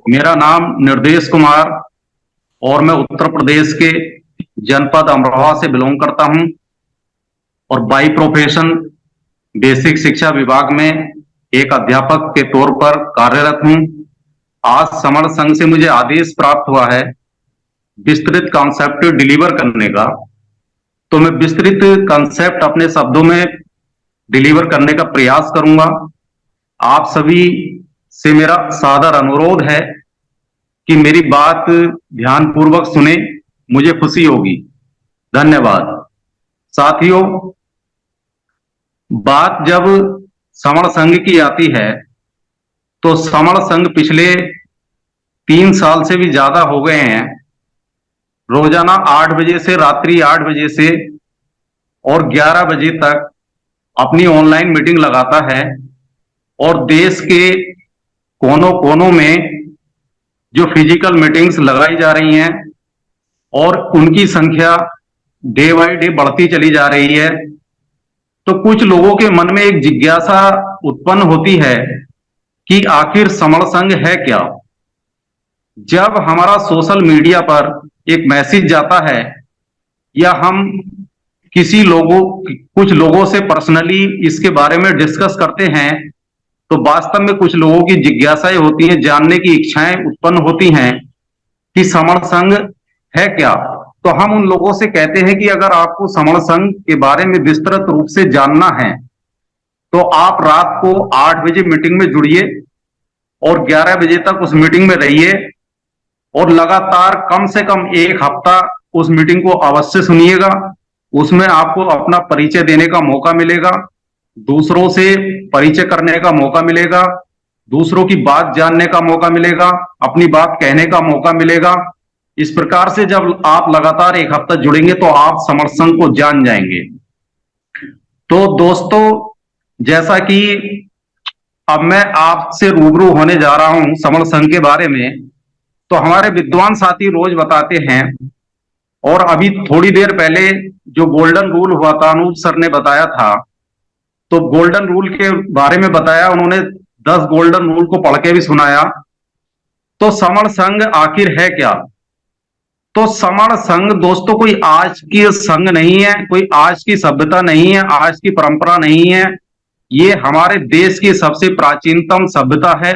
मेरा नाम निर्देश कुमार और मैं उत्तर प्रदेश के जनपद अमरोहा से बिलोंग करता हूं और बाई प्रोफेशन बेसिक शिक्षा विभाग में एक अध्यापक के तौर पर कार्यरत हूं। आज समर संघ से मुझे आदेश प्राप्त हुआ है विस्तृत कॉन्सेप्ट डिलीवर करने का। तो मैं विस्तृत कॉन्सेप्ट अपने शब्दों में डिलीवर करने का प्रयास करूंगा। आप सभी से मेरा सादर अनुरोध है कि मेरी बात ध्यानपूर्वक सुने, मुझे खुशी होगी। धन्यवाद। साथियों, बात जब समर संघ की आती है तो समर संघ पिछले 3 साल से भी ज्यादा हो गए हैं। रोजाना 8 बजे से रात्रि 8 बजे से और 11 बजे तक अपनी ऑनलाइन मीटिंग लगाता है और देश के कोनों कोनों में जो फिजिकल मीटिंग्स लगाई जा रही हैं और उनकी संख्या डे बाय डे बढ़ती चली जा रही है, तो कुछ लोगों के मन में एक जिज्ञासा उत्पन्न होती है कि आखिर समर संघ है क्या। जब हमारा सोशल मीडिया पर एक मैसेज जाता है या हम कुछ लोगों से पर्सनली इसके बारे में डिस्कस करते हैं, तो वास्तव में कुछ लोगों की जिज्ञासाएं होती हैं, जानने की इच्छाएं उत्पन्न होती हैं कि समर संघ है क्या। तो हम उन लोगों से कहते हैं कि अगर आपको समर संघ के बारे में विस्तृत रूप से जानना है तो आप रात को 8 बजे मीटिंग में जुड़िए और 11 बजे तक उस मीटिंग में रहिए और लगातार कम से कम 1 हफ्ता उस मीटिंग को अवश्य सुनिएगा। उसमें आपको अपना परिचय देने का मौका मिलेगा, दूसरों से परिचय करने का मौका मिलेगा, दूसरों की बात जानने का मौका मिलेगा, अपनी बात कहने का मौका मिलेगा। इस प्रकार से जब आप लगातार 1 हफ्ता जुड़ेंगे तो आप समर संघ को जान जाएंगे। तो दोस्तों, जैसा कि अब मैं आपसे रूबरू होने जा रहा हूं समर संघ के बारे में, तो हमारे विद्वान साथी रोज बताते हैं और अभी थोड़ी देर पहले जो गोल्डन रूल हुआ था अनूप सर ने बताया था, तो गोल्डन रूल के बारे में बताया उन्होंने, 10 गोल्डन रूल को पढ़ के भी सुनाया। तो समर संघ आखिर है क्या? तो समर संघ दोस्तों कोई आज की संघ नहीं है, कोई आज की सभ्यता नहीं है, आज की परंपरा नहीं है। ये हमारे देश की सबसे प्राचीनतम सभ्यता है,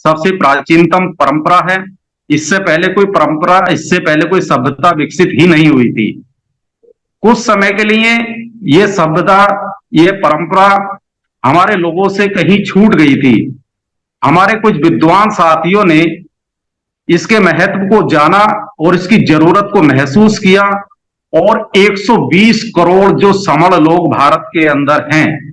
सबसे प्राचीनतम परंपरा है। इससे पहले कोई परंपरा, इससे पहले कोई सभ्यता विकसित ही नहीं हुई थी। कुछ समय के लिए ये सभ्यता, ये परंपरा हमारे लोगों से कहीं छूट गई थी। हमारे कुछ विद्वान साथियों ने इसके महत्व को जाना और इसकी जरूरत को महसूस किया और 120 करोड़ जो समर लोग भारत के अंदर हैं,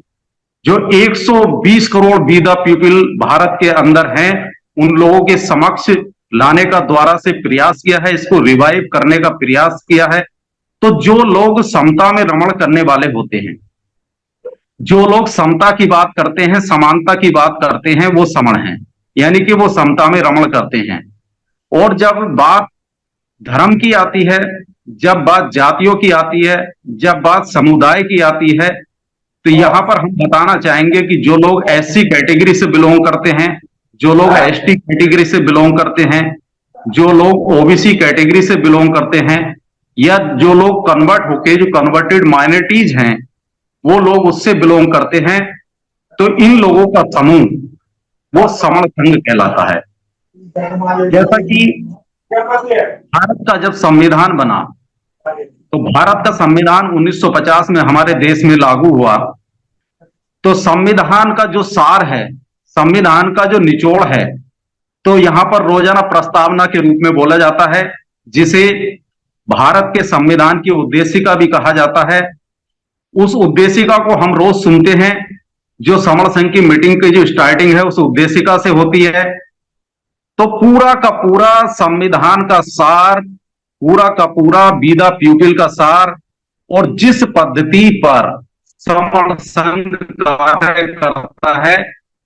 जो 120 crore B the people Bharat के अंदर हैं, उन लोगों के समक्ष लाने का द्वारा से प्रयास किया है, इसको रिवाइव करने का प्रयास किया है। तो जो लोग समता में रमण करने वाले होते हैं, जो लोग समता की बात करते हैं, समानता की बात करते हैं, वो समण हैं, यानी कि वो समता में रमण करते हैं। और जब बात धर्म की आती है, जब बात जातियों की आती है, जब बात समुदाय की आती है, तो यहां पर हम बताना चाहेंगे कि जो लोग एससी कैटेगरी से बिलोंग करते हैं, जो लोग एसटी कैटेगरी से बिलोंग करते हैं, जो लोग ओबीसी कैटेगरी से बिलोंग करते हैं, या जो लोग कन्वर्ट होके, जो कन्वर्टेड माइनॉरिटीज हैं, वो लोग उससे बिलोंग करते हैं, तो इन लोगों का समूह वो समर संघ कहलाता है। जैसा कि भारत का जब संविधान बना, तो भारत का संविधान 1950 में हमारे देश में लागू हुआ। तो संविधान का जो सार है, संविधान का जो निचोड़ है, तो यहां पर रोजाना प्रस्तावना के रूप में बोला जाता है, जिसे भारत के संविधान की उद्देशिका भी कहा जाता है। उस उद्देशिका को हम रोज सुनते हैं, जो समर संघ की मीटिंग की जो स्टार्टिंग है उस उद्देशिका से होती है। तो पूरा का पूरा संविधान का सार, पूरा का पूरा बी द पीपल का सार, और जिस पद्धति पर समर संघ कार्य करता है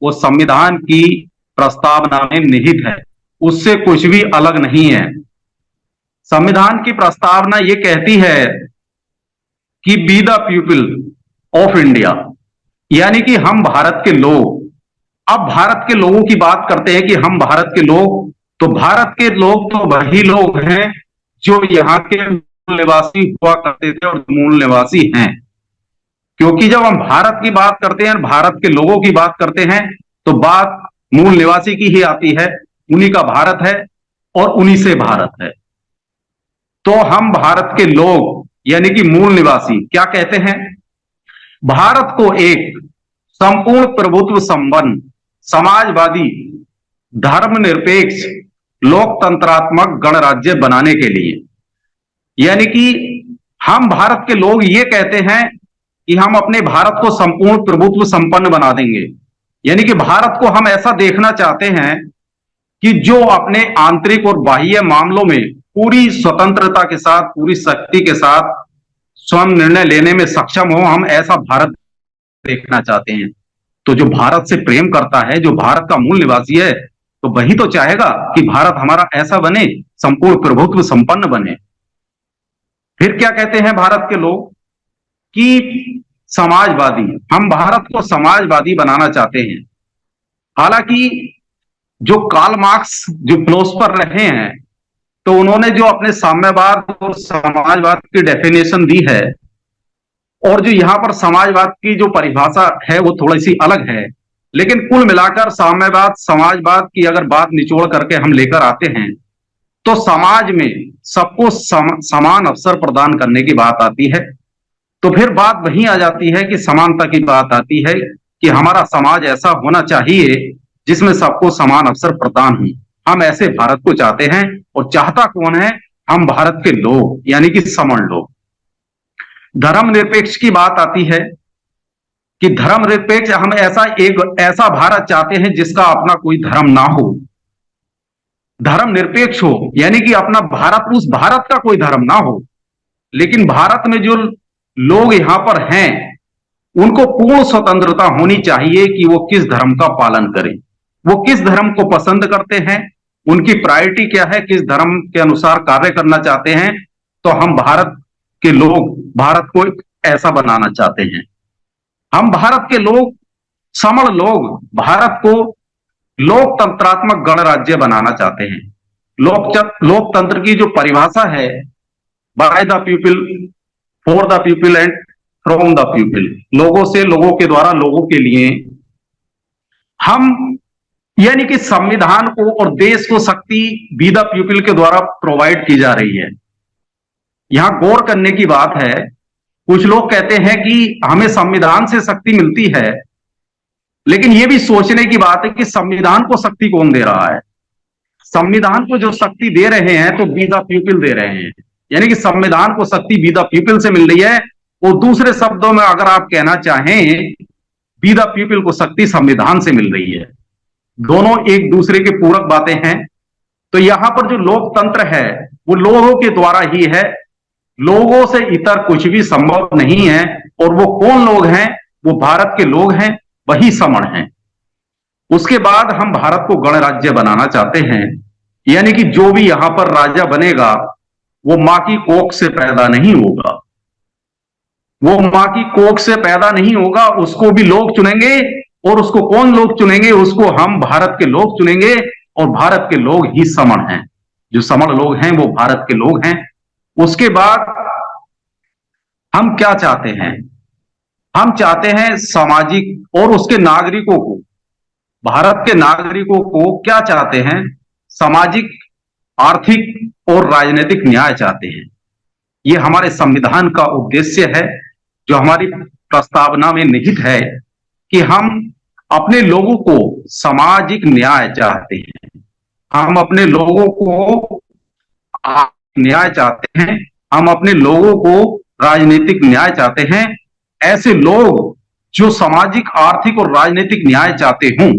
वो संविधान की प्रस्तावना में निहित है, उससे कुछ भी अलग नहीं है। संविधान की प्रस्तावना ये कहती है कि B the people of India, यानी कि हम भारत के लोग। अब भारत के लोगों की बात करते हैं कि हम भारत के लोग तो भारत के लोग तो वही लोग हैं जो यहाँ के मूल निवासी हुआ करते थे और मूल निवासी हैं। क्योंकि जब हम भारत की बात करते हैं, भारत के लोगों की बात करते हैं, तो बात मूल निवासी की ही आती है। उन्हीं का भारत है और उन्हीं से भारत है। तो हम भारत के लोग यानी कि मूल निवासी क्या कहते हैं? भारत को एक संपूर्ण प्रभुत्व संपन्न, समाजवादी, धर्मनिरपेक्ष, लोकतंत्रात्मक गणराज्य बनाने के लिए, यानी कि हम भारत के लोग ये कहते हैं कि हम अपने भारत को संपूर्ण प्रभुत्व संपन्न बना देंगे। यानी कि भारत को हम ऐसा देखना चाहते हैं कि जो अपने आंतरिक और बाह्य मामलों में पूरी स्वतंत्रता के साथ, पूरी शक्ति के साथ स्वयं निर्णय लेने में सक्षम हो, हम ऐसा भारत देखना चाहते हैं। तो जो भारत से प्रेम करता है, जो भारत का मूल निवासी है, तो वही तो चाहेगा कि भारत हमारा ऐसा बने, संपूर्ण प्रभुत्व संपन्न बने। फिर क्या कहते हैं भारत के लोग कि समाजवादी, हम भारत को समाजवादी बनाना चाहते हैं। हालांकि जो कार्ल मार्क्स जो फिलोसफर रहे हैं, तो उन्होंने जो अपने साम्यवाद और समाजवाद की डेफिनेशन दी है, और जो यहां पर समाजवाद की जो परिभाषा है वो थोड़ी सी अलग है, लेकिन कुल मिलाकर साम्यवाद समाजवाद की अगर बात निचोड़ करके हम लेकर आते हैं, तो समाज में सबको समान अवसर प्रदान करने की बात आती है। तो फिर बात वहीं आ जाती है कि समानता की बात आती है कि हमारा समाज ऐसा होना चाहिए जिसमें सबको समान अवसर प्रदान हो। हम ऐसे भारत को चाहते हैं, और चाहता कौन है? हम भारत के लोग यानी कि समण लोग। धर्मनिरपेक्ष की बात आती है कि धर्मनिरपेक्ष, हम ऐसा भारत चाहते हैं जिसका अपना कोई धर्म ना हो, धर्मनिरपेक्ष हो, यानी कि अपना भारत, उस भारत का कोई धर्म ना हो, लेकिन भारत में जो लोग यहां पर हैं उनको पूर्ण स्वतंत्रता होनी चाहिए कि वो किस धर्म का पालन करें, वो किस धर्म को पसंद करते हैं, उनकी प्रायोरिटी क्या है, किस धर्म के अनुसार कार्य करना चाहते हैं। तो हम भारत के लोग भारत को ऐसा बनाना चाहते हैं। हम भारत के लोग, समण लोग, भारत को लोकतंत्रात्मक गणराज्य बनाना चाहते हैं। लोकतंत्र की जो परिभाषा है, by the people, for the people and from the people, लोगों से, लोगों के द्वारा, लोगों के लिए। हम यानी कि संविधान को और देश को शक्ति बी द पीपल के द्वारा प्रोवाइड की जा रही है। यहां गौर करने की बात है, कुछ लोग कहते हैं कि हमें संविधान से शक्ति मिलती है, लेकिन यह भी सोचने की बात है कि संविधान को शक्ति कौन दे रहा है? संविधान को जो शक्ति दे रहे हैं तो बी द पीपल दे रहे हैं, यानी कि संविधान को शक्ति बी द पीपल से मिल रही है। और दूसरे शब्दों में अगर आप कहना चाहें, बी द पीपल को शक्ति संविधान से मिल रही है। दोनों एक दूसरे के पूरक बातें हैं। तो यहां पर जो लोकतंत्र है वो लोगों के द्वारा ही है, लोगों से इतर कुछ भी संभव नहीं है। और वो कौन लोग हैं? वो भारत के लोग हैं, वही समण हैं। उसके बाद हम भारत को गणराज्य बनाना चाहते हैं, यानी कि जो भी यहां पर राजा बनेगा वो मां की कोख से पैदा नहीं होगा, वो मां की कोख से पैदा नहीं होगा, उसको भी लोग चुनेंगे। और उसको कौन लोग चुनेंगे? उसको हम भारत के लोग चुनेंगे, और भारत के लोग ही समण हैं। जो समण लोग हैं वो भारत के लोग हैं। उसके बाद हम क्या चाहते हैं? हम चाहते हैं सामाजिक, और उसके नागरिकों को, भारत के नागरिकों को क्या चाहते हैं? सामाजिक, आर्थिक और राजनीतिक न्याय चाहते हैं। ये हमारे संविधान का उद्देश्य है, जो हमारी प्रस्तावना में निहित है कि हम अपने लोगों को सामाजिक न्याय चाहते हैं, हम अपने लोगों को न्याय चाहते हैं, हम अपने लोगों को राजनीतिक न्याय चाहते हैं। ऐसे लोग जो सामाजिक, आर्थिक और राजनीतिक न्याय चाहते हों,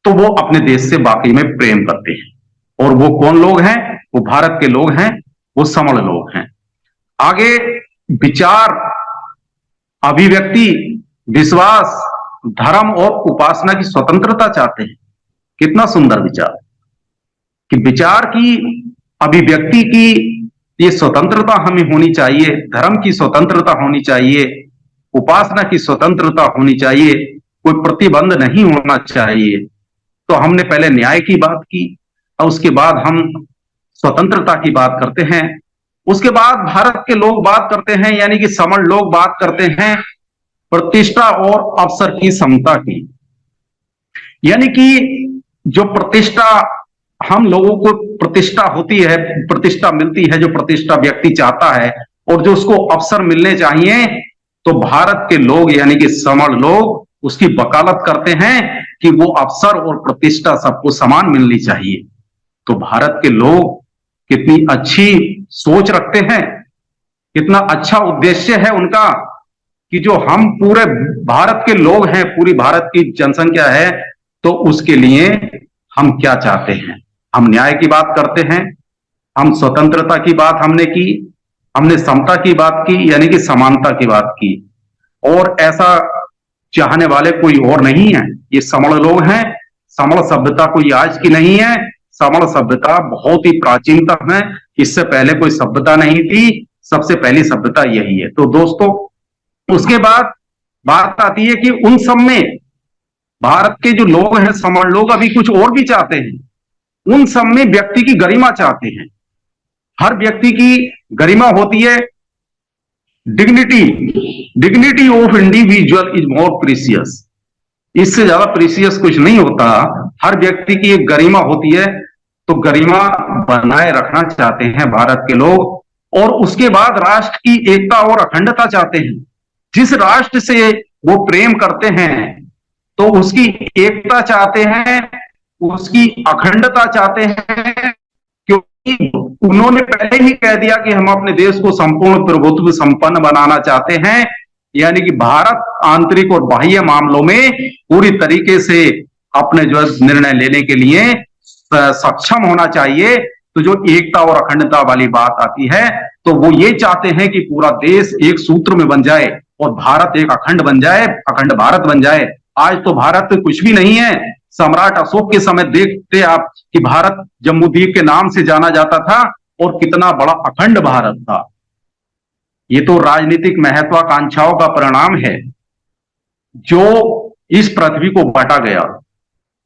तो वो अपने देश से वाकई में प्रेम करते हैं। और वो कौन लोग हैं? वो भारत के लोग हैं, वो समण लोग हैं। आगे विचार, अभिव्यक्ति, विश्वास, धर्म और उपासना की स्वतंत्रता चाहते हैं। कितना सुंदर विचार कि विचार की, अभिव्यक्ति की ये स्वतंत्रता हमें होनी चाहिए, धर्म की स्वतंत्रता होनी चाहिए, उपासना की स्वतंत्रता होनी चाहिए, कोई प्रतिबंध नहीं होना चाहिए। तो हमने पहले न्याय की बात की, और उसके बाद हम स्वतंत्रता की बात करते हैं। उसके बाद भारत के लोग बात करते हैं, यानी कि समण लोग बात करते हैं प्रतिष्ठा और अवसर की समता की। यानी कि जो प्रतिष्ठा हम लोगों को प्रतिष्ठा होती है, प्रतिष्ठा मिलती है, जो प्रतिष्ठा व्यक्ति चाहता है और जो उसको अवसर मिलने चाहिए, तो भारत के लोग यानी कि समण लोग उसकी वकालत करते हैं कि वो अवसर और प्रतिष्ठा सबको समान मिलनी चाहिए। तो भारत के लोग कितनी अच्छी सोच रखते हैं, कितना अच्छा उद्देश्य है उनका कि जो हम पूरे भारत के लोग हैं, पूरी भारत की जनसंख्या है, तो उसके लिए हम क्या चाहते हैं। हम न्याय की बात करते हैं, हम स्वतंत्रता की बात हमने की, हमने समता की बात की, यानी कि समानता की बात की, और ऐसा चाहने वाले कोई और नहीं है, ये समण लोग हैं। समण सभ्यता कोई आज की नहीं है, समण सभ्यता बहुत ही प्राचीनतम है, इससे पहले कोई सभ्यता नहीं थी, सबसे पहली सभ्यता यही है। तो दोस्तों, उसके बाद बात आती है कि उन सब में भारत के जो लोग हैं, समण लोग, अभी कुछ और भी चाहते हैं। उन सब में व्यक्ति की गरिमा चाहते हैं। हर व्यक्ति की गरिमा होती है, dignity, dignity of individual is more precious. इससे ज्यादा प्रीसियस कुछ नहीं होता। हर व्यक्ति की एक गरिमा होती है, तो गरिमा बनाए रखना चाहते हैं भारत के लोग। और उसके बाद राष्ट्र की एकता और अखंडता चाहते हैं। जिस राष्ट्र से वो प्रेम करते हैं, तो उसकी एकता चाहते हैं, उसकी अखंडता चाहते हैं, क्योंकि उन्होंने पहले ही कह दिया कि हम अपने देश को संपूर्ण प्रभुत्व संपन्न बनाना चाहते हैं। यानी कि भारत आंतरिक और बाह्य मामलों में पूरी तरीके से अपने जो निर्णय लेने के लिए सक्षम होना चाहिए। तो जो एकता और अखंडता वाली बात आती है, तो वो ये चाहते हैं कि पूरा देश एक सूत्र में बन जाए और भारत एक अखंड बन जाए, अखंड भारत बन जाए। आज तो भारत कुछ भी नहीं है। सम्राट अशोक के समय देखते आप कि भारत जम्बूद्वीप के नाम से जाना जाता था और कितना बड़ा अखंड भारत था। ये तो राजनीतिक महत्वाकांक्षाओं का परिणाम है जो इस पृथ्वी को बांटा गया।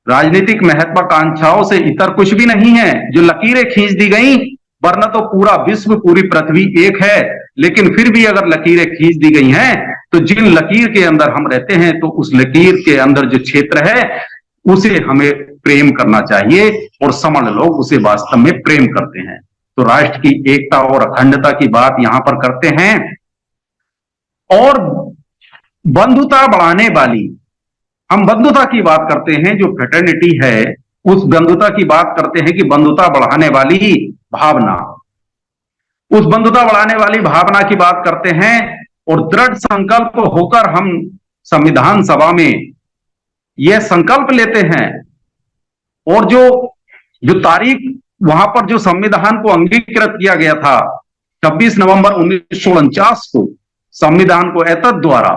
राजनीतिक महत्वाकांक्षाओं से इतर कुछ भी नहीं है, जो लकीरें खींच दी गई, वरना तो पूरा विश्व, पूरी पृथ्वी एक है। लेकिन फिर भी अगर लकीरें खींच दी गई हैं, तो जिन लकीर के अंदर हम रहते हैं, तो उस लकीर के अंदर जो क्षेत्र है, उसे हमें प्रेम करना चाहिए, और समण लोग उसे वास्तव में प्रेम करते हैं। तो राष्ट्र की एकता और अखंडता की बात यहां पर करते हैं। और बंधुता बढ़ाने वाली, हम बंधुता की बात करते हैं, जो फ्रेटर्निटी है, उस बंधुता की बात करते हैं कि बंधुता बढ़ाने वाली भावना, उस बंधुता बढ़ाने वाली भावना की बात करते हैं। और दृढ़ संकल्प होकर हम संविधान सभा में यह संकल्प लेते हैं, और जो तारीख वहां पर जो संविधान को अंगीकृत किया गया था 26 नवंबर 1949 को, संविधान को एतद द्वारा,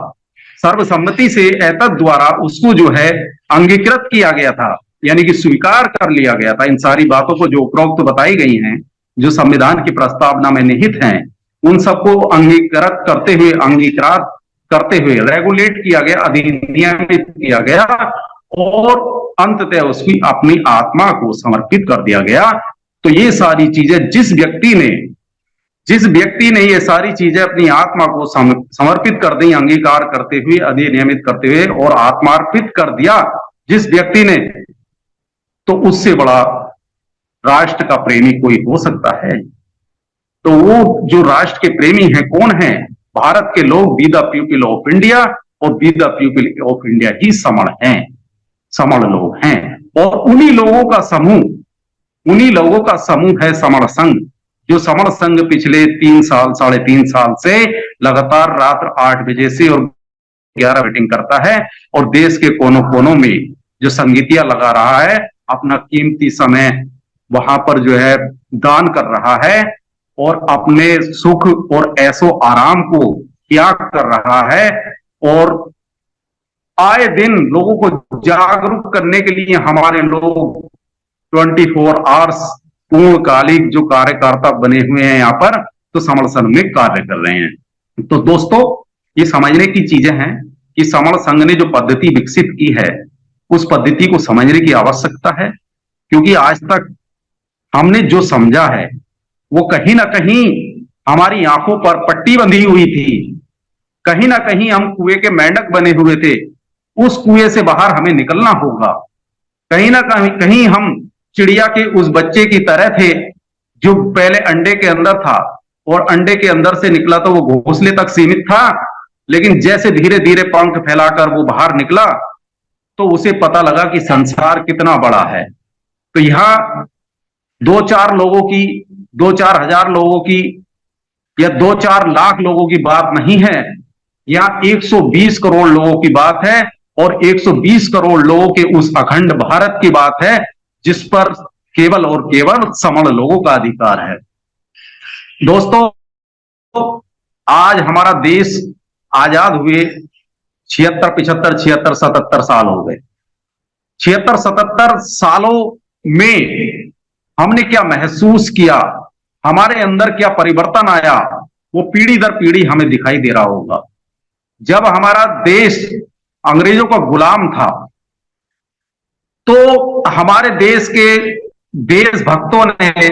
सर्वसम्मति से एतद द्वारा उसको जो है अंगीकृत किया गया था, यानी कि स्वीकार कर लिया गया था। इन सारी बातों को जो उपरोक्त बताई गई हैं, जो संविधान की प्रस्तावना में निहित हैं, उन सबको अंगीकृत करते हुए, अंगीकृत करते हुए रेगुलेट किया गया, अधिनियमित किया गया, और अंततः उसकी अपनी आत्मा को समर्पित कर दिया गया। तो ये सारी चीजें जिस व्यक्ति ने ये सारी चीजें अपनी आत्मा को समर्पित कर दी, अंगीकार करते हुए, अधिनियमित करते हुए और आत्मार्पित कर दिया जिस व्यक्ति ने, तो उससे बड़ा राष्ट्र का प्रेमी कोई हो सकता है? तो वो जो राष्ट्र के प्रेमी हैं कौन है? भारत के लोग, be the people of India, और be the people of India ही समण हैं, समण लोग हैं। और उन्हीं लोगों का समूह है समण संघ। जो समण संघ पिछले 3 साल, 3.5 साल से लगातार रात 8 बजे से और 11 मीटिंग करता है, और देश के कोनों कोनों में जो संगीतियां लगा रहा है, अपना कीमती समय वहां पर जो है दान कर रहा है, और अपने सुख और ऐसो आराम को त्याग कर रहा है। और आए दिन लोगों को जागरूक करने के लिए हमारे लोग 24 आवर्स पूर्णकालिक जो कार्यकर्ता बने हुए हैं यहाँ पर, तो समण संघ में कार्य कर रहे हैं। तो दोस्तों, ये समझने की चीजें हैं कि समण संघ ने जो पद्धति विकसित की है, उस पद्धति को समझने की आवश्यकता है। क्योंकि आज तक हमने जो समझा है वो कहीं ना कहीं हमारी आंखों पर पट्टी बंधी हुई थी, कहीं ना कहीं हम कुएं के मेंढक बने हुए थे। उस कुएं से बाहर हमें निकलना होगा। कहीं ना कहीं कहीं हम चिड़िया के उस बच्चे की तरह थे जो पहले अंडे के अंदर था, और अंडे के अंदर से निकला तो वो घोंसले तक सीमित था, लेकिन जैसे धीरे धीरे पंख फैलाकर वो बाहर निकला तो उसे पता लगा कि संसार कितना बड़ा है। तो यहाँ दो चार लोगों की, दो चार हजार लोगों की या दो चार लाख लोगों की बात नहीं है, यहाँ 120 करोड़ लोगों की बात है, और 120 करोड़ लोगों के उस अखंड भारत की बात है जिस पर केवल और केवल समण लोगों का अधिकार है। दोस्तों, आज हमारा देश आजाद हुए 76 75 76 77 साल हो गए। 76 77 सालों में हमने क्या महसूस किया, हमारे अंदर क्या परिवर्तन आया, वो पीढ़ी दर पीढ़ी हमें दिखाई दे रहा होगा। जब हमारा देश अंग्रेजों का गुलाम था तो हमारे देश के देशभक्तों ने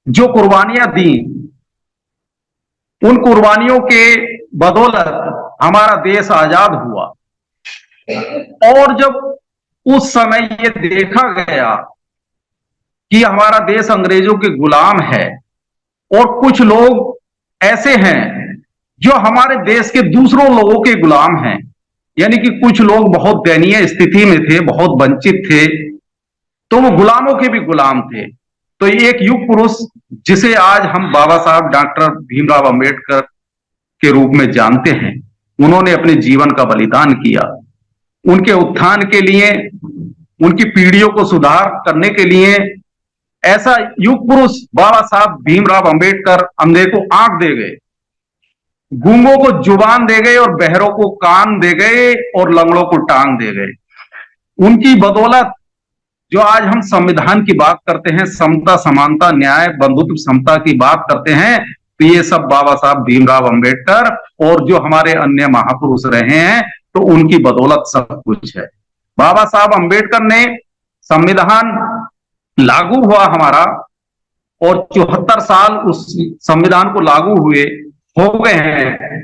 जो कुर्बानियां दी, उन कुर्बानियों के बदौलत हमारा देश आजाद हुआ। और जब उस समय ये देखा गया कि हमारा देश अंग्रेजों के गुलाम है और कुछ लोग ऐसे हैं जो हमारे देश के दूसरों लोगों के गुलाम हैं, यानी कि कुछ लोग बहुत दयनीय स्थिति में थे, बहुत वंचित थे, तो वो गुलामों के भी गुलाम थे। तो एक युग पुरुष जिसे आज हम बाबा साहब डॉक्टर भीमराव अंबेडकर के रूप में जानते हैं, उन्होंने अपने जीवन का बलिदान किया उनके उत्थान के लिए, उनकी पीढ़ियों को सुधार करने के लिए। ऐसा युग पुरुष बाबा साहब भीमराव अंबेडकर अंधे को आंख दे गए, गूंगों को जुबान दे गए और बहरों को कान दे गए और लंगड़ों को टांग दे गए। उनकी बदौलत जो आज हम संविधान की बात करते हैं, समता समानता न्याय बंधुत्व समता की बात करते हैं, तो ये सब बाबा साहब भीमराव अंबेडकर और जो हमारे अन्य महापुरुष रहे हैं, तो उनकी बदौलत सब कुछ है। बाबा साहब अंबेडकर ने संविधान लागू हुआ हमारा, और 74 साल उस संविधान को लागू हुए हो गए हैं।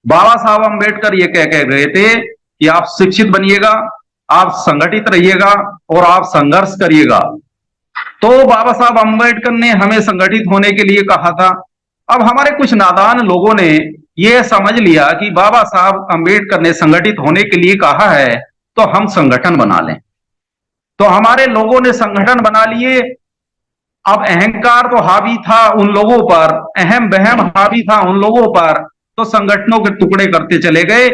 बाबा साहब अंबेडकर ये कह गए थे कि आप शिक्षित बनिएगा, आप संगठित रहिएगा और आप संघर्ष करिएगा। तो बाबा साहब अंबेडकर ने हमें संगठित होने के लिए कहा था। अब हमारे कुछ नादान लोगों ने यह समझ लिया कि बाबा साहब अंबेडकर ने संगठित होने के लिए कहा है तो हम संगठन बना लें। तो हमारे लोगों ने संगठन बना लिए। अब अहंकार तो हावी था उन लोगों पर, अहम बहम हावी था उन लोगों पर, तो संगठनों के टुकड़े करते चले गए।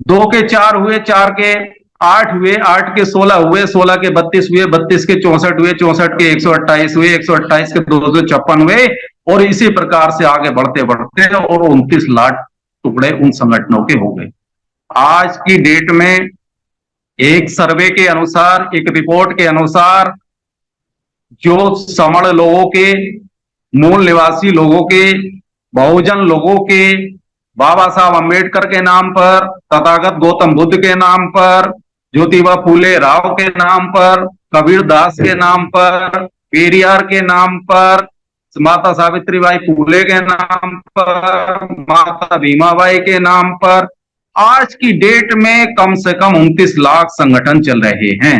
2 के 4 हुए, 4 के 8 हुए, 8 के 16 हुए, 16 के 32 हुए, 32 के 64 हुए, 64 के 128 हुए, 128 के 256 हुए, और इसी प्रकार से आगे बढ़ते बढ़ते और 29 लाख टुकड़े उन संगठनों के हो गए। आज की डेट में एक सर्वे के अनुसार, एक रिपोर्ट के अनुसार, जो समण लोगों के, मूल निवासी लोगों के, बहुजन लोगों के, बाबा साहब अंबेडकर के नाम पर, तथागत गौतम बुद्ध के नाम पर, ज्योतिबा फूले राव के नाम पर, कबीर दास के नाम पर, पेरियार के नाम पर, माता सावित्रीबाई फूले के नाम पर, माता भीमाबाई के नाम पर आज की डेट में कम से कम 29 लाख संगठन चल रहे हैं।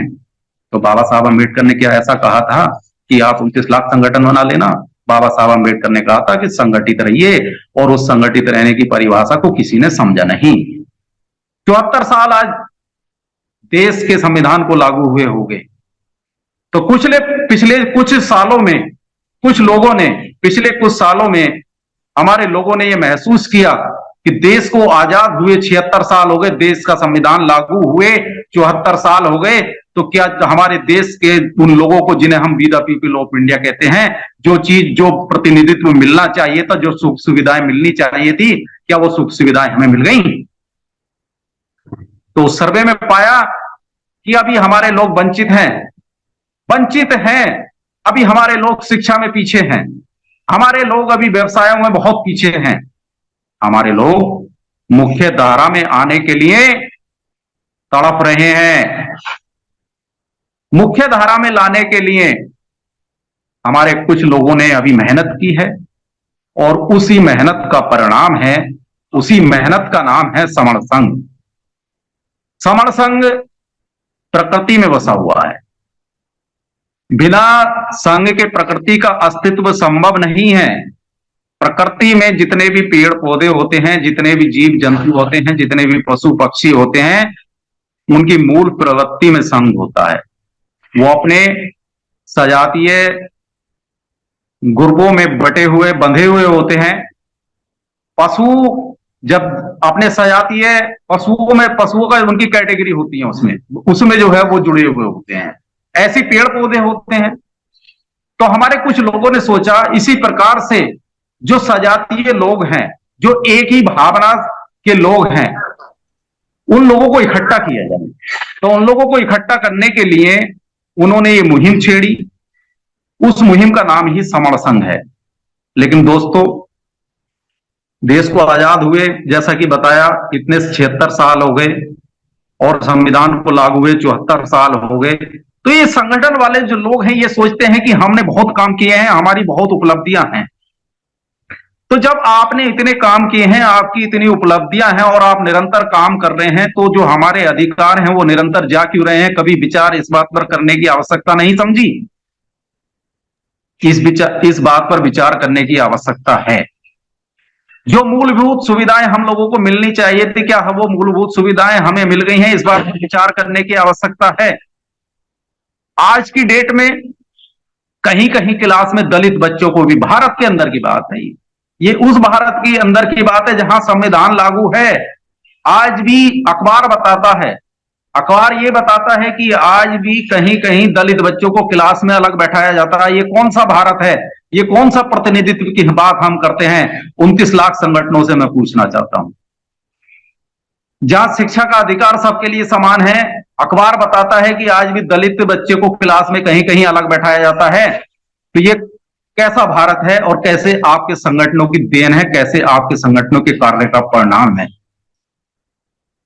तो बाबा साहब अंबेडकर ने क्या ऐसा कहा था कि आप 29 लाख संगठन बना लेना? बाबा साहब अंबेडकर ने कहा था कि संगठित रहिए, और उस संगठित रहने की परिभाषा को किसी ने समझा नहीं। 74 साल आज देश के संविधान को लागू हुए हो गए। तो पिछले कुछ सालों में, कुछ लोगों ने, पिछले कुछ सालों में हमारे लोगों ने यह महसूस किया कि देश को आजाद हुए 76 साल हो गए, देश का संविधान लागू हुए 74 साल हो गए, तो क्या हमारे देश के उन लोगों को जिन्हें हम we the people of India कहते हैं, जो चीज, जो प्रतिनिधित्व मिलना चाहिए था, जो सुख सुविधाएं मिलनी चाहिए थी, क्या वो सुख सुविधाएं हमें मिल गई? तो सर्वे में पाया कि अभी हमारे लोग वंचित हैं, अभी हमारे लोग शिक्षा में पीछे हैं, हमारे लोग अभी व्यवसायों में बहुत पीछे हैं, हमारे लोग मुख्य धारा में आने के लिए तड़प रहे हैं। मुख्य धारा में लाने के लिए हमारे कुछ लोगों ने अभी मेहनत की है और उसी मेहनत का परिणाम है, उसी मेहनत का नाम है समण संघ। समण संघ प्रकृति में बसा हुआ है। बिना संघ के प्रकृति का अस्तित्व संभव नहीं है। प्रकृति में जितने भी पेड़ पौधे होते हैं, जितने भी जीव जंतु होते हैं, जितने भी पशु पक्षी होते हैं, उनकी मूल प्रवृत्ति में संघ होता है। वो अपने सजातीय ग्रुपों में बटे हुए, बंधे हुए होते हैं। पशु जब अपने सजातीय पशुओं का उनकी कैटेगरी होती है, उसमें जो है वो जुड़े हुए होते हैं। ऐसे पेड़ पौधे होते हैं। तो हमारे कुछ लोगों ने सोचा इसी प्रकार से जो सजातीय लोग हैं, जो एक ही भावना के लोग हैं, उन लोगों को इकट्ठा किया जाए। तो उन लोगों को इकट्ठा करने के लिए उन्होंने ये मुहिम छेड़ी। उस मुहिम का नाम ही समण संघ है। लेकिन दोस्तों, देश को आजाद हुए जैसा कि बताया इतने 76 साल हो गए और संविधान को लागू हुए 74 साल हो गए। तो ये संगठन वाले जो लोग हैं ये सोचते हैं कि हमने बहुत काम किए हैं, हमारी बहुत उपलब्धियां हैं। तो जब आपने इतने काम किए हैं, आपकी इतनी उपलब्धियां हैं और आप निरंतर काम कर रहे हैं, तो जो हमारे अधिकार हैं वो निरंतर जा क्यों रहे हैं? कभी विचार इस बात पर करने की आवश्यकता नहीं समझी? इस बात पर विचार करने की आवश्यकता है। जो मूलभूत सुविधाएं हम लोगों को मिलनी चाहिए थी, क्या वो मूलभूत सुविधाएं हमें मिल गई हैं? इस बात पर विचार करने की आवश्यकता है। आज की डेट में कहीं कहीं क्लास में दलित बच्चों को भी, भारत के अंदर की बात है ये उस भारत के अंदर की बात है जहां संविधान लागू है, आज भी अखबार बताता है, अखबार ये बताता है कि आज भी कहीं कहीं दलित बच्चों को क्लास में अलग बैठाया जाता है। ये कौन सा भारत है? ये कौन सा प्रतिनिधित्व की बात हम करते हैं? 29 लाख संगठनों से मैं पूछना चाहता हूं। जहां शिक्षा का अधिकार सबके लिए समान है, अखबार बताता है कि आज भी दलित बच्चे को क्लास में कहीं कहीं अलग बैठाया जाता है। तो ये कैसा भारत है और कैसे आपके संगठनों की देन है, कैसे आपके संगठनों के कार्य का परिणाम है?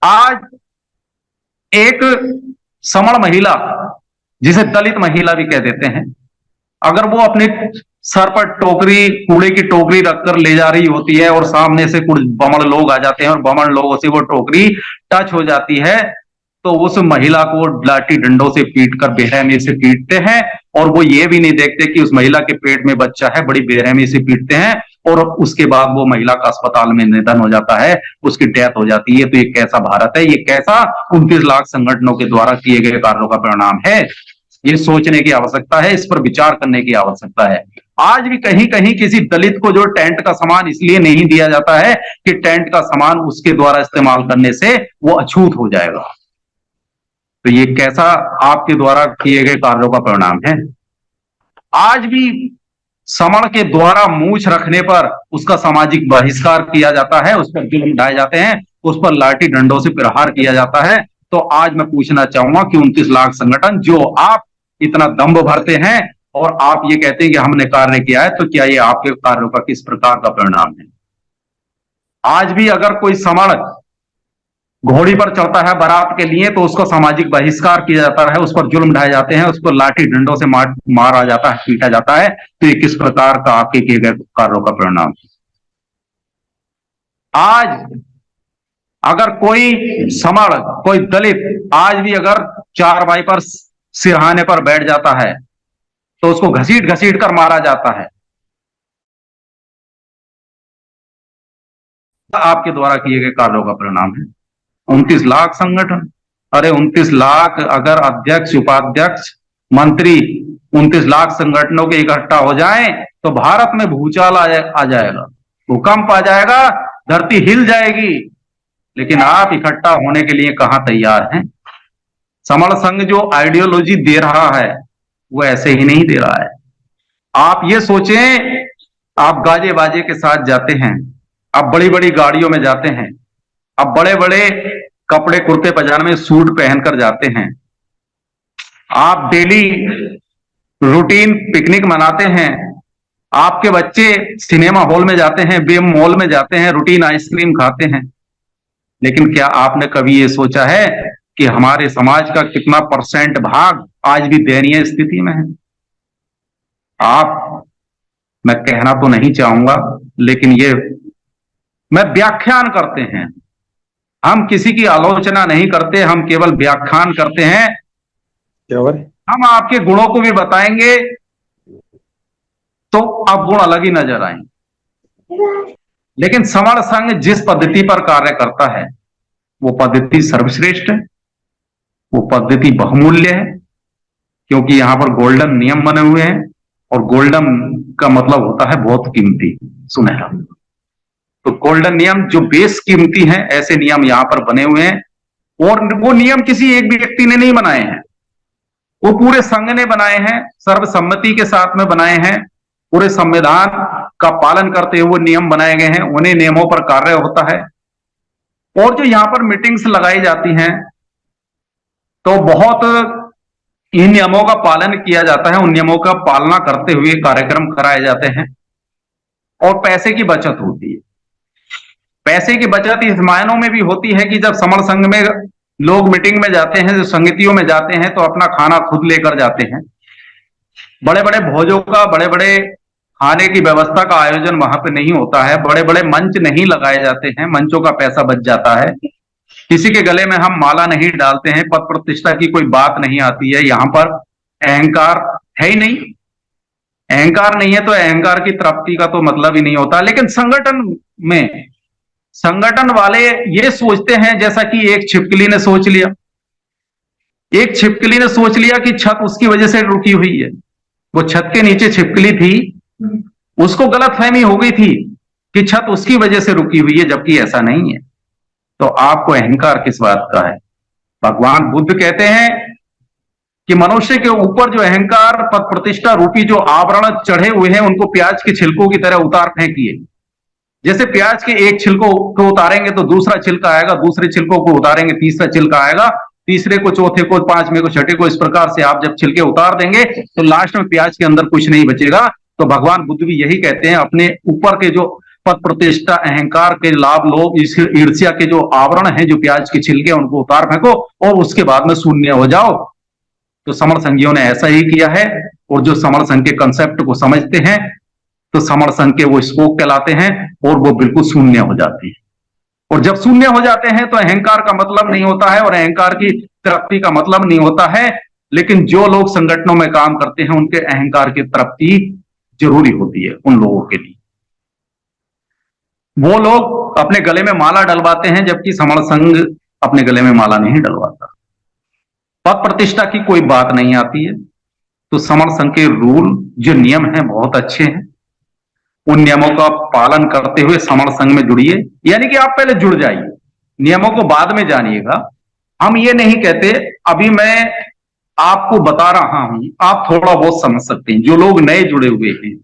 आज एक समण महिला, जिसे दलित महिला भी कह देते हैं, अगर वो अपने सर पर टोकरी, कूड़े की टोकरी रखकर ले जा रही होती है और सामने से कुछ बमण लोग आ जाते हैं और बमण लोगों से वो टोकरी टच हो जाती है, तो उस महिला को लाठी डंडों से पीटकर बेरहमी से पीटते हैं और वो ये भी नहीं देखते कि उस महिला के पेट में बच्चा है, बड़ी बेरहमी से पीटते हैं और उसके बाद वो महिला का अस्पताल में निधन हो जाता है, उसकी डेथ हो जाती है। तो ये कैसा भारत है? ये कैसा 29 लाख संगठनों के द्वारा किए गए कार्यों का परिणाम है? ये सोचने की आवश्यकता है, इस पर विचार करने की आवश्यकता है। आज भी कहीं कहीं किसी दलित को जो टेंट का सामान इसलिए नहीं दिया जाता है कि टेंट का सामान उसके द्वारा इस्तेमाल करने से वो अछूत हो जाएगा। तो ये कैसा आपके द्वारा किए गए कार्यों का परिणाम है? आज भी समण के द्वारा मूछ रखने पर उसका सामाजिक बहिष्कार किया जाता है, उस पर जुल्म ढाए जाते हैं, उस पर लाठी डंडों से प्रहार किया जाता है। तो आज मैं पूछना चाहूंगा कि 29 लाख संगठन जो आप इतना दंभ भरते हैं और आप ये कहते हैं कि हमने कार्य किया है, तो क्या ये आपके कार्यों का किस प्रकार का परिणाम है? आज भी अगर कोई समण घोड़ी पर चढ़ता है बारात के लिए तो उसको सामाजिक बहिष्कार किया जाता है, उस पर जुल्म ढाए जाते हैं, उस पर लाठी डंडों से मारा जाता है, पीटा जाता है। तो ये किस प्रकार का आपके किए गए कार्यों का परिणाम? आज अगर कोई समण, कोई दलित आज भी अगर चारपाई पर सिरहाने पर बैठ जाता है तो उसको घसीट घसीट कर मारा जाता है। आपके द्वारा किए गए कार्यों का परिणाम है 29 लाख संगठन। अरे 29 लाख अगर अध्यक्ष, उपाध्यक्ष, मंत्री 29 लाख संगठनों के इकट्ठा हो जाएं तो भारत में भूचाल आ जाएगा, भूकंप आ जाएगा, धरती हिल जाएगी। लेकिन आप इकट्ठा होने के लिए कहां तैयार हैं? समण संघ जो आइडियोलॉजी दे रहा है वो ऐसे ही नहीं दे रहा है। आप ये सोचें, आप गाजे बाजे के साथ जाते हैं, आप बड़ी बड़ी गाड़ियों में जाते हैं, आप बड़े बड़े कपड़े, कुर्ते पजामे, सूट पहनकर जाते हैं, आप डेली रूटीन पिकनिक मनाते हैं, आपके बच्चे सिनेमा हॉल में जाते हैं, बेम मॉल में जाते हैं, रूटीन आइसक्रीम खाते हैं। लेकिन क्या आपने कभी ये सोचा है कि हमारे समाज का कितना % भाग आज भी दयनीय स्थिति में है? आप, मैं कहना तो नहीं चाहूंगा, लेकिन ये मैं व्याख्यान करते हैं, हम किसी की आलोचना नहीं करते, हम केवल व्याख्यान करते हैं। हम आपके गुणों को भी बताएंगे तो आप गुण अलग ही नजर आएंगे। लेकिन समर संघ जिस पद्धति पर कार्य करता है वो पद्धति सर्वश्रेष्ठ है, वो पद्धति बहुमूल्य है, क्योंकि यहां पर गोल्डन नियम बने हुए हैं, और गोल्डन का मतलब होता है बहुत कीमती, सुनहरा। तो गोल्डन नियम जो बेस कीमती हैं, ऐसे नियम यहां पर बने हुए हैं। और वो नियम किसी एक व्यक्ति ने नहीं बनाए हैं, वो पूरे संघ ने बनाए हैं, सर्वसम्मति के साथ में बनाए हैं, पूरे संविधान का पालन करते हुए नियम बनाए गए हैं, उन्हीं नियमों पर कार्य होता है। और जो यहां पर मीटिंग्स लगाई जाती हैं तो बहुत इन नियमों का पालन किया जाता है, उन नियमों का पालना करते हुए कार्यक्रम कराए जाते हैं, और पैसे की बचत होती है। पैसे की बचत इस मायनों में भी होती है कि जब समर संघ में लोग मीटिंग में जाते हैं, जो समितियों में जाते हैं, तो अपना खाना खुद लेकर जाते हैं। बड़े बड़े भोजों का, बड़े बड़े खाने की व्यवस्था का आयोजन वहां पे नहीं होता है, बड़े बड़े मंच नहीं लगाए जाते हैं, मंचों का पैसा बच जाता है। किसी के गले में हम माला नहीं डालते हैं, पद प्रतिष्ठा की कोई बात नहीं आती है। यहां पर अहंकार है ही नहीं, अहंकार नहीं है तो अहंकार की तृप्ति का तो मतलब ही नहीं होता। लेकिन संगठन में संगठन वाले ये सोचते हैं, जैसा कि एक छिपकली ने सोच लिया, एक छिपकली ने सोच लिया कि छत उसकी वजह से रुकी हुई है। वो छत के नीचे छिपकली थी, उसको गलतफहमी हो गई थी कि छत उसकी वजह से रुकी हुई है, जबकि ऐसा नहीं है। तो आपको अहंकार किस बात का है? भगवान बुद्ध कहते हैं कि मनुष्य के ऊपर जो अहंकार, पद प्रतिष्ठा रूपी जो आवरण चढ़े हुए हैं, उनको प्याज के छिलकों की तरह उतार फेंकिए। जैसे प्याज के एक छिलको को उतारेंगे तो दूसरा छिलका आएगा, दूसरे छिलकों को उतारेंगे तीसरा छिलका आएगा, तीसरे को, चौथे को, पांचवें को, छठे को, इस प्रकार से आप जब छिलके उतार देंगे तो लास्ट में प्याज के अंदर कुछ नहीं बचेगा। तो भगवान बुद्ध भी यही कहते हैं, अपने ऊपर के जो पद प्रतिष्ठा, अहंकार के लाभ, लोभ, ईर्ष्या के जो आवरण हैं, जो प्याज के छिलके, उनको उतार फेंको और उसके बाद में शून्य हो जाओ। तो समर संघियों ने ऐसा ही किया है। और जो समर संघ के कंसेप्ट को समझते हैं तो समर संघ के वो स्पोक कहलाते हैं, और वो बिल्कुल शून्य हो जाती है। और जब शून्य हो जाते हैं तो अहंकार का मतलब नहीं होता है, और अहंकार की तृप्ति का मतलब नहीं होता है। लेकिन जो लोग संगठनों में काम करते हैं, उनके अहंकार की तृप्ति जरूरी होती है उन लोगों के लिए। वो लोग अपने गले में माला डलवाते हैं, जबकि समर संघ अपने गले में माला नहीं डलवाता। पद प्रतिष्ठा की कोई बात नहीं आती है। तो समर संघ के रूल, जो नियम हैं, बहुत अच्छे हैं। उन नियमों का पालन करते हुए समर संघ में जुड़िए, यानी कि आप पहले जुड़ जाइए, नियमों को बाद में जानिएगा। हम ये नहीं कहते, अभी मैं आपको बता रहा हूं, आप थोड़ा बहुत समझ सकते हैं। जो लोग नए जुड़े हुए हैं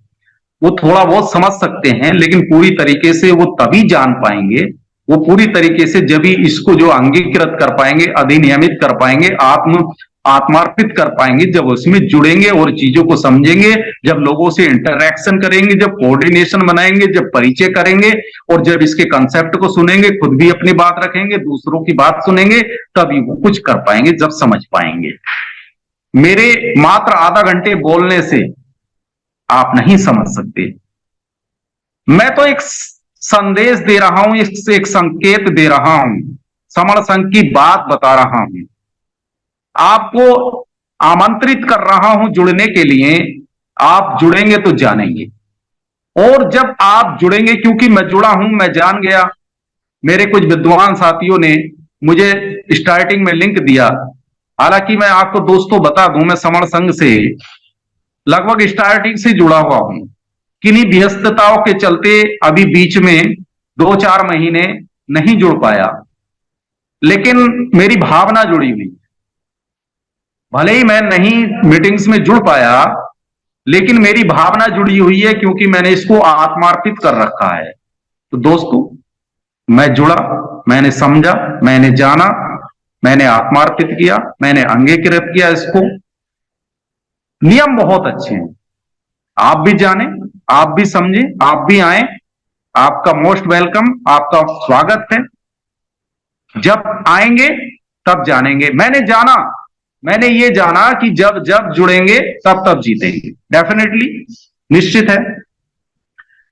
वो थोड़ा बहुत समझ सकते हैं, लेकिन पूरी तरीके से वो तभी जान पाएंगे, वो पूरी तरीके से जब ही इसको जो अंगीकृत कर पाएंगे, अधिनियमित कर पाएंगे, आत्मार्पित कर पाएंगे, जब उसमें जुड़ेंगे और चीजों को समझेंगे, जब लोगों से इंटरैक्शन करेंगे, जब कोऑर्डिनेशन बनाएंगे, जब परिचय करेंगे, और जब इसके कंसेप्ट को सुनेंगे, खुद भी अपनी बात रखेंगे, दूसरों की बात सुनेंगे, तभी वो कुछ कर पाएंगे, जब समझ पाएंगे। मेरे मात्र आधा घंटे बोलने से आप नहीं समझ सकते। मैं तो एक संदेश दे रहा हूं, एक संकेत दे रहा हूं, समर संघ की बात बता रहा हूं, आपको आमंत्रित कर रहा हूं जुड़ने के लिए। आप जुड़ेंगे तो जानेंगे, और जब आप जुड़ेंगे, क्योंकि मैं जुड़ा हूं, मैं जान गया। मेरे कुछ विद्वान साथियों ने मुझे स्टार्टिंग में लिंक दिया। हालांकि मैं आपको दोस्तों बता दूं, मैं समर संघ से लगभग स्टार्टिंग से जुड़ा हुआ हूं। किन्हीं व्यस्तताओं के चलते अभी बीच में 2-4 महीने नहीं जुड़ पाया, लेकिन मेरी भावना जुड़ी हुई। भले ही मैं नहीं मीटिंग्स में जुड़ पाया, लेकिन मेरी भावना जुड़ी हुई है, क्योंकि मैंने इसको आत्मार्पित कर रखा है। तो दोस्तों, मैं जुड़ा, मैंने समझा, मैंने जाना, मैंने आत्मार्पित किया, मैंने अंगीकृत किया इसको। नियम बहुत अच्छे हैं, आप भी जाने, आप भी समझे, आप भी आए, आपका मोस्ट वेलकम, आपका स्वागत है। जब आएंगे तब जानेंगे। मैंने जाना मैंने ये जाना कि जब जब जुड़ेंगे तब तब जीतेंगे। डेफिनेटली, निश्चित है,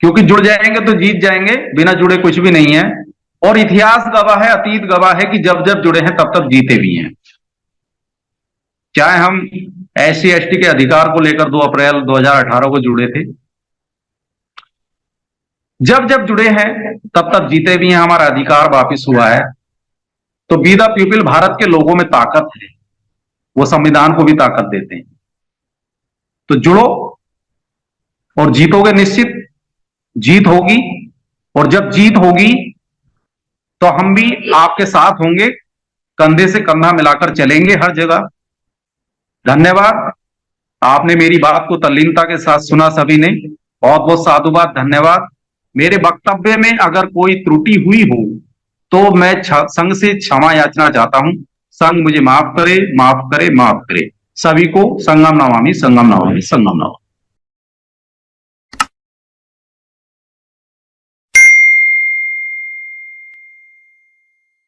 क्योंकि जुड़ जाएंगे तो जीत जाएंगे, बिना जुड़े कुछ भी नहीं है। और इतिहास गवाह है, अतीत गवाह है कि जब जब जुड़े हैं तब तब जीते भी हैं। चाहे हम SC ST के अधिकार को लेकर 2 अप्रैल 2018 को जुड़े थे, जब जब जुड़े हैं तब तब जीते भी हैं, हमारा अधिकार वापिस हुआ है। तो बी द पीपल, भारत के लोगों में ताकत है, वो संविधान को भी ताकत देते हैं। तो जुड़ो और जीतोगे, निश्चित जीत होगी। और जब जीत होगी तो हम भी आपके साथ होंगे, कंधे से कंधा मिलाकर चलेंगे हर जगह। धन्यवाद, आपने मेरी बात को तल्लीनता के साथ सुना सभी ने, बहुत बहुत साधुवाद, धन्यवाद। मेरे वक्तव्य में अगर कोई त्रुटि हुई हो तो मैं संघ से क्षमा याचना चाहता हूं। संघ मुझे माफ करे, माफ करे, माफ करे। सभी को संगम नमामि, संगम नमामि, संगम नमामि।